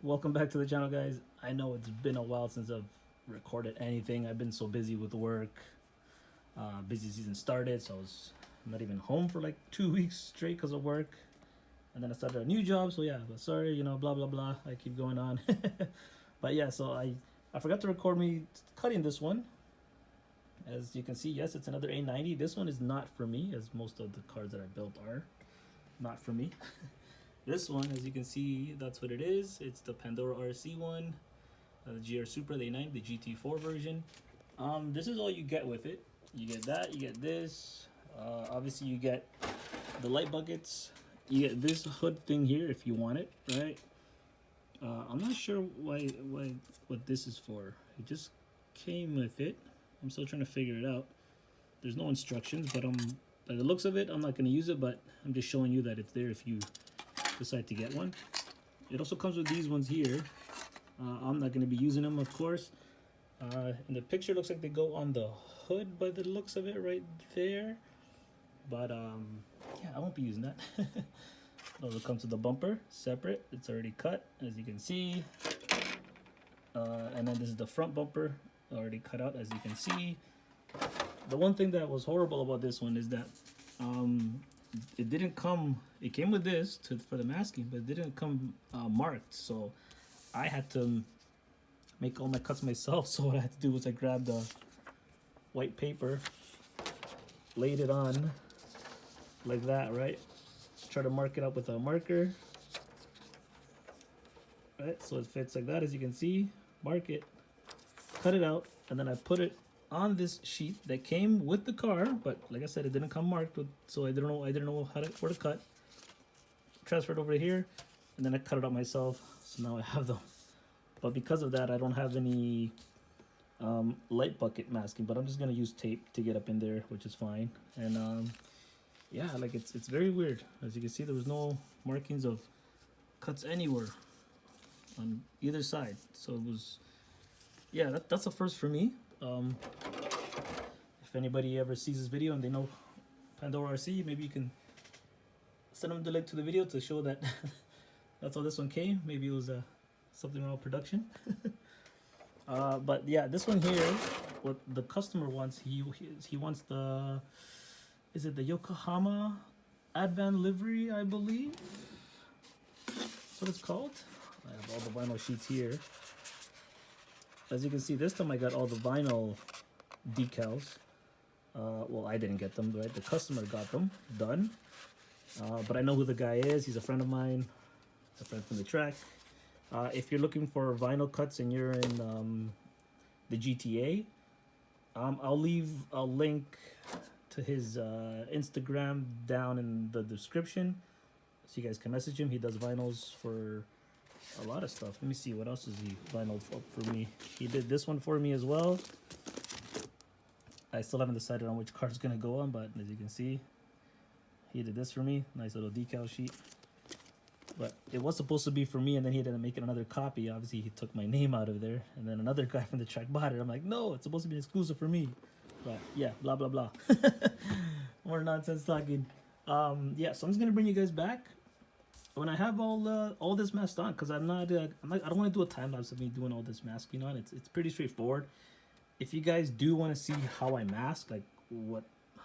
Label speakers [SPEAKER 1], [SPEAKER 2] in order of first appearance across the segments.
[SPEAKER 1] welcome back to the channel, guys. I know it's been a while since I've recorded anything. I've been so busy with work. Busy season started, so I was not even home for like 2 weeks straight because of work. And then I started a new job, so yeah, but sorry, blah blah blah. I keep going on. But yeah, so I forgot to record me cutting this one. As you can see, yes, it's another A90. This one is not for me, as most of the cars that I built are not for me. This one, as you can see, that's what it is. It's the Pandora RC1, the GR Supra, the A90, the GT4 version. This is all you get with it. You get that, you get this. Obviously, you get the light buckets. You get this hood thing here if you want it, right? I'm not sure what this is for. It just came with it. I'm still trying to figure it out. There's no instructions, but by the looks of it, I'm not going to use it, but I'm just showing you that it's there if you decide to get one. It also comes with these ones here. I'm not going to be using them, of course. In the picture, it looks like they go on the hood by the looks of it right there. But yeah, I won't be using that. It also comes with the bumper separate. It's already cut, as you can see. And then this is the front bumper, already cut out, as you can see. The one thing that was horrible about this one is that it didn't come. It came with this for the masking, but it didn't come marked. So I had to make all my cuts myself. So what I had to do was I grabbed the white paper, laid it on like that, right? Try to mark it up with a marker, right? So it fits like that, as you can see. Mark it, cut it out, and then I put it on this sheet that came with the car, but like I said, it didn't come marked with, so I didn't know where to cut. Transferred over to here, and then I cut it out myself. So now I have them. But because of that, I don't have any light bucket masking. But I'm just gonna use tape to get up in there, which is fine. And yeah, like it's very weird. As you can see, there was no markings of cuts anywhere on either side. So it was, yeah, that's a first for me. If anybody ever sees this video and they know Pandora RC, maybe you can send them the link to the video to show that that's how this one came. Maybe it was something around production. But yeah, this one here, what the customer wants, he wants the, is it the Yokohama Advan livery, I believe? That's what it's called. I have all the vinyl sheets here. As you can see, this time I got all the vinyl decals. Well, I didn't get them, right? The customer got them done. But I know who the guy is. He's a friend of mine, a friend from the track. If you're looking for vinyl cuts and you're in the GTA, I'll leave a link to his Instagram down in the description, so you guys can message him. He does vinyls for a lot of stuff. Let me see, what else is he vinyl up for me? He did this one for me as well. I still haven't decided on which car it's gonna go on, but as you can see, he did this for me. Nice little decal sheet. But it was supposed to be for me, and then he had to make it another copy. Obviously, he took my name out of there, and then another guy from the track bought it. I'm like, no, it's supposed to be exclusive for me. But yeah, blah blah blah. More nonsense talking. Yeah, so I'm just gonna bring you guys back when I have all this masked on, because I don't want to do a time lapse of me doing all this masking on. It's pretty straightforward. If you guys do want to see how I mask, like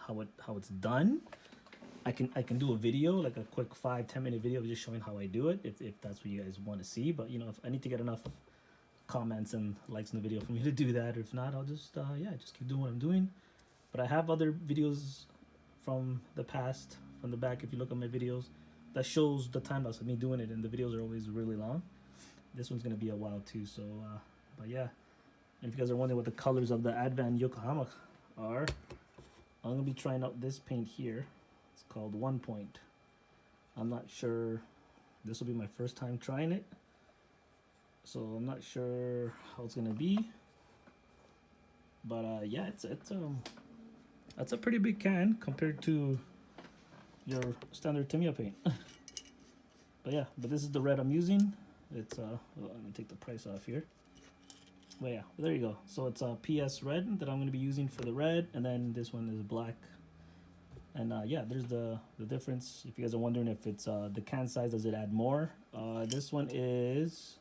[SPEAKER 1] how it's done, I can do a video, like a quick 5-10 minute video just showing how I do it, if that's what you guys want to see. But if I need to get enough comments and likes in the video for me to do that, or if not, I'll just yeah, just keep doing what I'm doing. But I have other videos from the past, from the back, if you look at my videos, that shows the time lapse of me doing it, and the videos are always really long. This one's gonna be a while too, so but yeah. And if you guys are wondering what the colors of the Advan Yokohama are, I'm gonna be trying out this paint here. It's called 1 Point. I'm not sure, this will be my first time trying it, so I'm not sure how it's gonna be. But yeah, that's a pretty big can compared to your standard Tamiya paint. But yeah, this is the red I'm using. It's well, let me take the price off here. But yeah, there you go. So it's a PS red that I'm going to be using for the red, and then this one is black. And yeah, there's the difference. If you guys are wondering if it's the can size, does it add more? This one is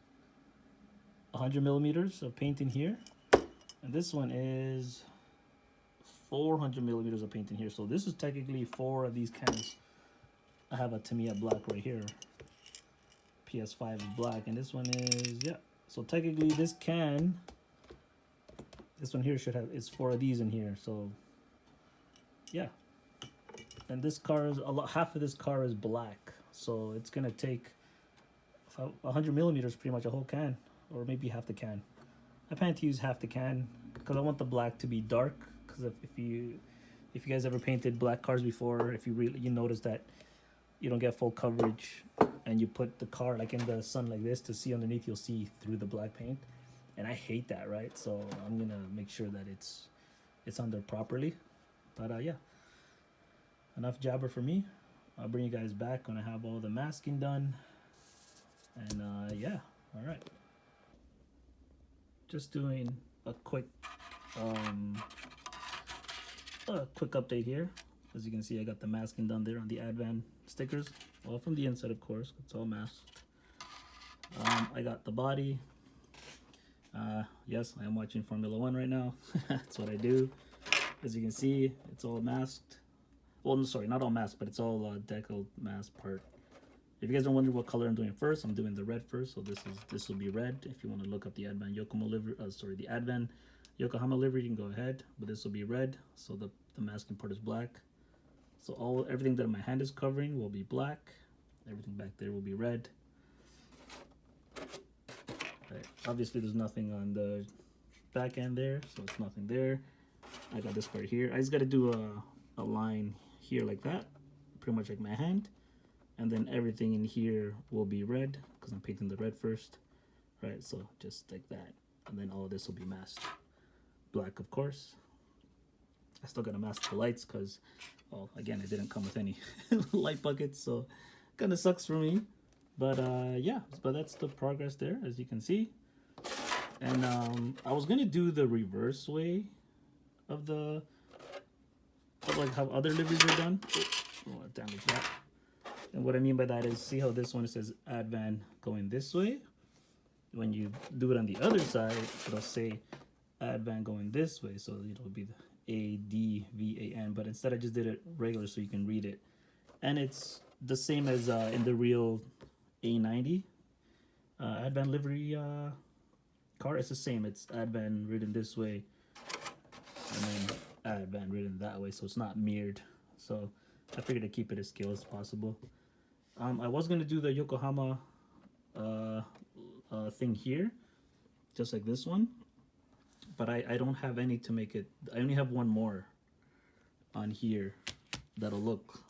[SPEAKER 1] 100 millimeters of paint in here, and this one is 400 millimeters of paint in here. So this is technically 4 of these cans. I have a Tamiya black right here. PS5 is black, and this one is, yeah. So technically this can, this one here should have, it's 4 of these in here. So yeah. And this car is half of this car is black. So it's gonna take 100 millimeters, pretty much a whole can, or maybe half the can. I plan to use half the can because I want the black to be dark. Because if you guys ever painted black cars before, if you notice that you don't get full coverage, and you put the car like in the sun like this to see underneath, you'll see through the black paint, and I hate that, right? So I'm gonna make sure that it's under properly. But yeah, enough jabber for me. I'll bring you guys back when I have all the masking done. And yeah, all right. Just doing a quick update here. As you can see, I got the masking done there on the Advan stickers. Well, from the inside, of course, it's all masked. I got the body. Yes, I am watching Formula 1 right now. That's what I do. As you can see, it's all masked. Well, sorry, not all masked, but it's all Decal mask part. If you guys are wondering what color I'm doing first, I'm doing the red first. So this will be red. If you want to look up the Advan Yokohama livery, the Advan Yokohama livery, you can go ahead. But this will be red. So the masking part is black. So everything that my hand is covering will be black. Everything back there will be red. Right. Obviously, there's nothing on the back end there, so it's nothing there. I got this part here. I just got to do a line here like that, pretty much like my hand. And then everything in here will be red because I'm painting the red first. Right, so just like that. And then all of this will be masked. Black, of course. I still got to mask the lights because, well, again, it didn't come with any light buckets, so kind of sucks for me. But yeah, but that's the progress there, as you can see. And I was gonna do the reverse way of like how other liveries are done. Oh, I damaged that. And what I mean by that is, see how this one says Advan going this way? When you do it on the other side, it'll say Advan going this way, so it'll be the ADVAN. But instead, I just did it regular so you can read it, and it's the same as in the real A90 Advan livery car. It's the same. It's Advan written this way, and then Advan written that way, so it's not mirrored. So I figured to keep it as scale as possible. I was gonna do the Yokohama thing here, just like this one, but I don't have any to make it. I only have one more on here that'll look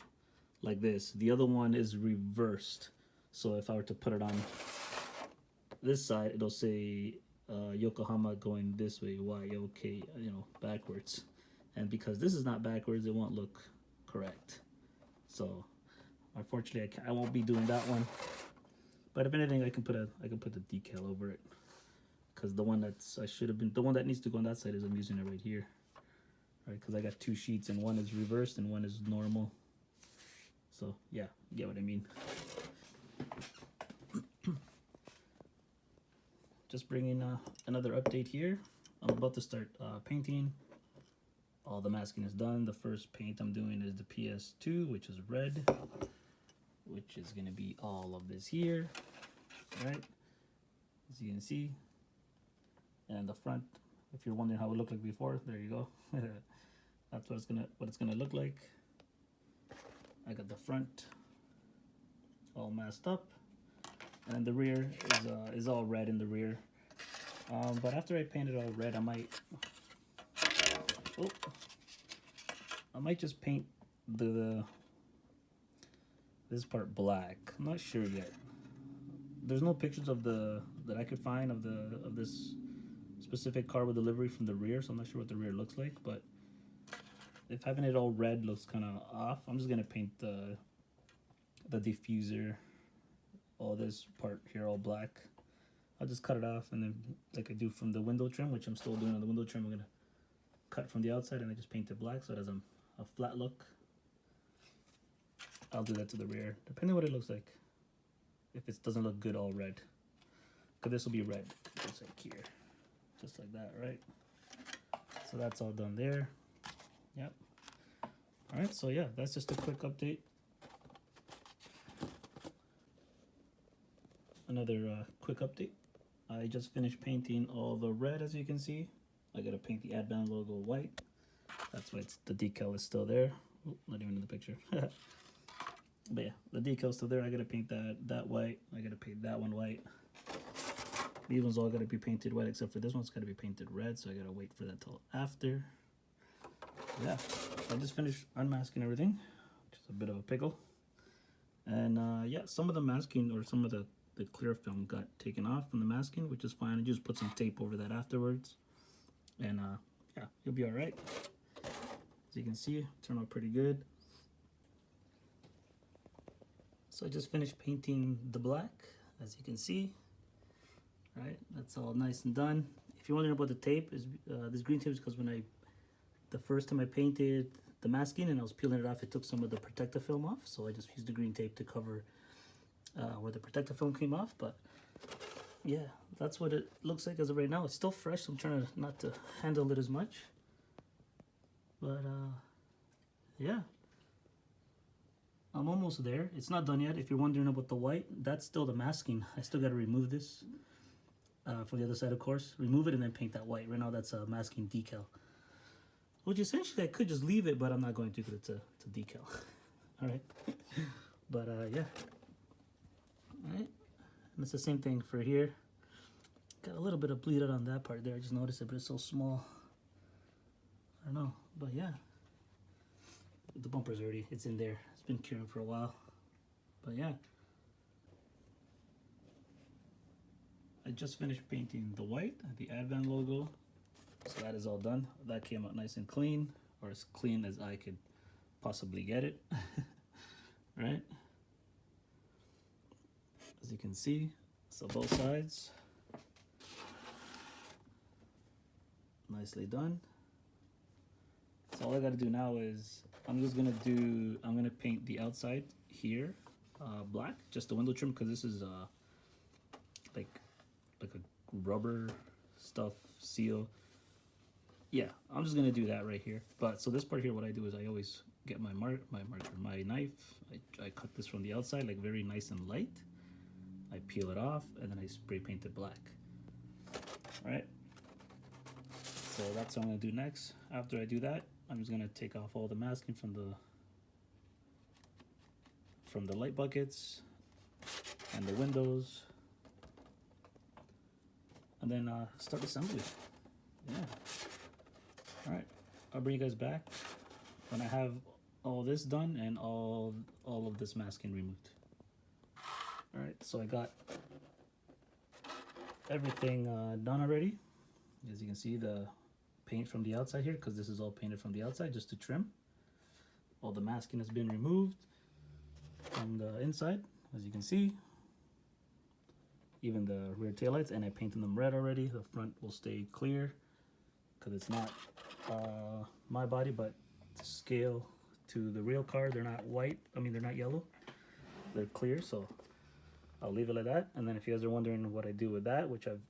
[SPEAKER 1] like this. The other one is reversed, so if I were to put it on this side, it'll say Yokohama going this way, Y-O-K, backwards. And because this is not backwards, it won't look correct. So unfortunately, I won't be doing that one. But if anything, I can put the decal over it, because the one the one that needs to go on that side is I'm using it right here, right? Because I got 2 sheets, and one is reversed and one is normal. So yeah, you get what I mean. Just bringing another update here. I'm about to start painting. All the masking is done. The first paint I'm doing is the PS2, which is red, which is going to be all of this here, right? As you can see. And the front, if you're wondering how it looked like before, there you go. That's what it's gonna look like. I got the front all masked up, and the rear is all red in the rear. But after I paint it all red, I might just paint this part black. I'm not sure yet. There's no pictures that I could find of this specific car with delivery from the rear, so I'm not sure what the rear looks like. But if having it all red looks kind of off, I'm just gonna paint the diffuser, all this part here all black. I'll just cut it off, and then like I do from the window trim, which I'm still doing on the window trim, I'm gonna cut from the outside and I just paint it black so it has a flat look. I'll do that to the rear, depending on what it looks like. If it doesn't look good all red. because this will be red, just like here, just like that, right? So that's all done there. Yep. All right, so yeah, that's just a quick update. Another quick update. I just finished painting all the red, as you can see. I gotta paint the Advan logo white. That's why the decal is still there. Ooh, not even in the picture. But yeah, the decal's still there. I gotta paint that white. I gotta paint that one white. These ones all gotta be painted white, except for this one's gotta be painted red, so I gotta wait for that till after. Yeah, I just finished unmasking everything. Just a bit of a pickle. And yeah, some of the masking, or some of the clear film got taken off from the masking, which is fine. I just put some tape over that afterwards. And yeah, you'll be all right. As you can see, it turned out pretty good. So I just finished painting the black, as you can see. All right, that's all nice and done. If you're wondering about the tape, is this green tape is because when the first time I painted the masking and I was peeling it off, it took some of the protective film off. So I just used the green tape to cover where the protective film came off. But yeah, that's what it looks like as of right now. It's still fresh, so I'm trying to not to handle it as much. But yeah, I'm almost there. It's not done yet. If you're wondering about the white, that's still the masking. I still got to remove this from the other side, of course. Remove it and then paint that white. Right now, that's a masking decal. Which essentially, I could just leave it, but I'm not going to because it's a decal. All right. But yeah. All right. And it's the same thing for here. Got a little bit of bleed out on that part there. I just noticed it, but it's so small. I don't know. But yeah. The bumper's already, it's in there. It's been curing for a while. But yeah. I just finished painting the white, the Advan logo. So that is all done. That came out nice and clean, or as clean as I could possibly get it. Right? As you can see, so both sides. Nicely done. So all I gotta do now is I'm gonna paint the outside here black, just the window trim, because this is like a rubber stuff seal. Yeah, I'm just gonna do that right here. But so this part here, what I do is I always get my knife. I cut this from the outside, like very nice and light. I peel it off and then I spray paint it black. All right. So that's what I'm gonna do next. After I do that, I'm just gonna take off all the masking from the light buckets and the windows, and then start assembly. Yeah. All right. I'll bring you guys back when I have all this done and all of this masking removed. All right. So I got everything done already. As you can see, the paint from the outside here, because this is all painted from the outside just to trim. All the masking has been removed from the inside, as you can see. Even the rear taillights, and I painted them red already. The front will stay clear because it's not my body, but to scale to the real car, they're not white. I mean, they're not yellow. They're clear, so I'll leave it like that. And then if you guys are wondering what I do with that, which I've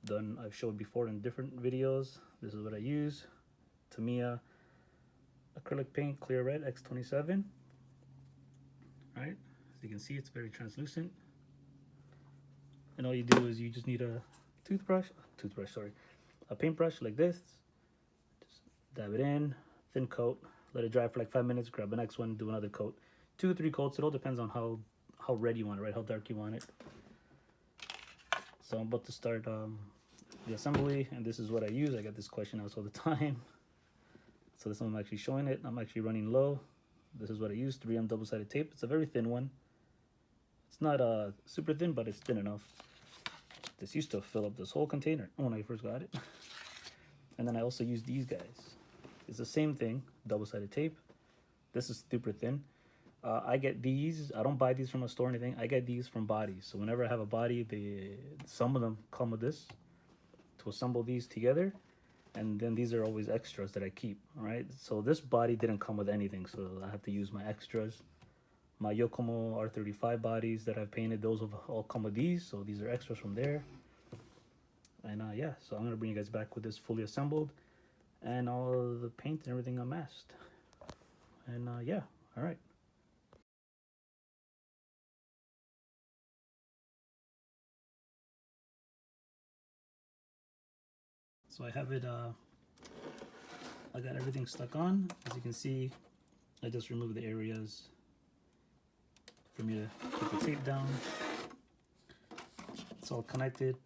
[SPEAKER 1] showed before in different videos, this is what I use. Tamiya acrylic paint, clear red X27. All right, as you can see, it's very translucent. And all you do is you just need a paintbrush like this. Just dab it in, thin coat, let it dry for like 5 minutes, grab the next one, do another coat. 2 or 3 coats, it all depends on how red you want it, right? How dark you want it. So I'm about to start the assembly, and this is what I use. I get this question asked all the time. So this one I'm actually showing it. I'm actually running low. This is what I use, 3M double-sided tape. It's a very thin one. It's not super thin, but it's thin enough. This used to fill up this whole container when I first got it. And then I also use these guys. It's the same thing, double-sided tape. This is super thin. I get these. I don't buy these from a store or anything. I get these from bodies. So whenever I have a body, some of them come with this to assemble these together. And then these are always extras that I keep, all right? So this body didn't come with anything, so I have to use my extras. My Yokohama R35 bodies that I've painted, those have all come with these, so these are extras from there. And yeah, so I'm gonna bring you guys back with this fully assembled and all of the paint and everything unmasked. And yeah, all right. So I have it, I got everything stuck on. As you can see, I just removed the areas for me to keep the tape down. It's all connected.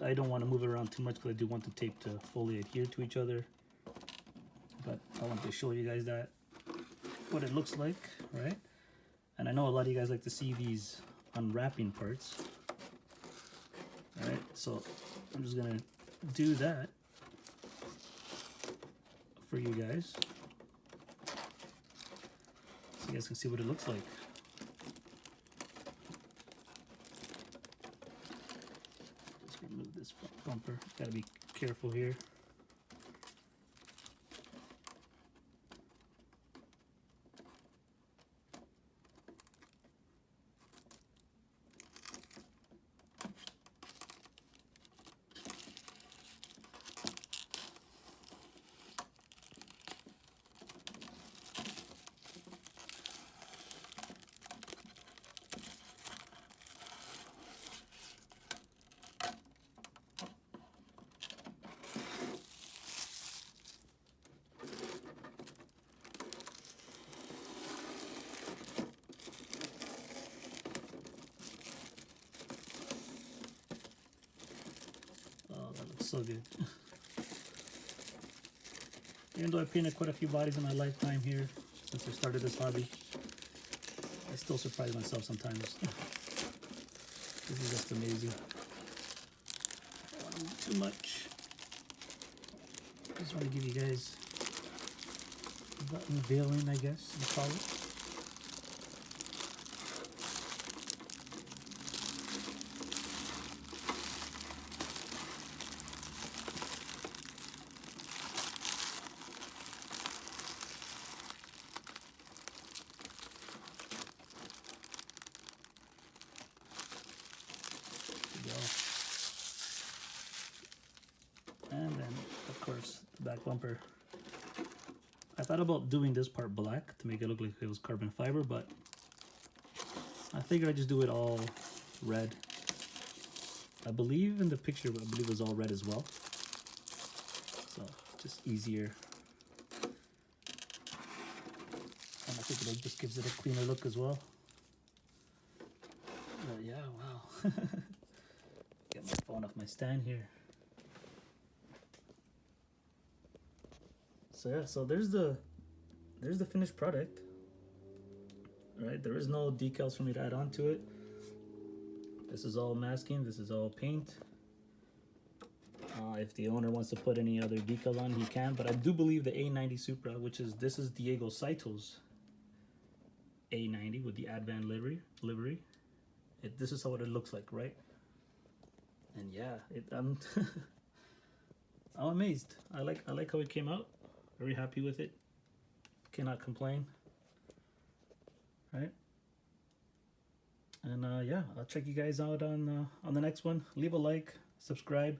[SPEAKER 1] I don't want to move it around too much because I do want the tape to fully adhere to each other. But I want to show you guys that, what it looks like, right? And I know a lot of you guys like to see these unwrapping parts. Alright, so I'm just gonna do that for you guys so you guys can see what it looks like. Just remove this front bumper. Gotta be careful here. So good. Even though I painted quite a few bodies in my lifetime here since I started this hobby, I still surprise myself sometimes. This is just amazing. I don't want to move too much. I just want to give you guys the unveiling, I guess you call it. And then, of course, the back bumper. I thought about doing this part black to make it look like it was carbon fiber, but I figured I'd just do it all red. I believe in the picture, I believe it was all red as well. So, just easier. And I think it just gives it a cleaner look as well. But yeah, wow. Get my phone off my stand here. So yeah, so there's the finished product. Right, there is no decals for me to add on to it. This is all masking, this is all paint. If the owner wants to put any other decals on, he can, but I do believe the A90 Supra, this is Diego Saito's A90 with the Advan livery. This is what it looks like, right? And yeah, I'm I'm amazed. I like how it came out. Very happy with it. Cannot complain. Right? And yeah, I'll check you guys out on the next one. Leave a like, subscribe.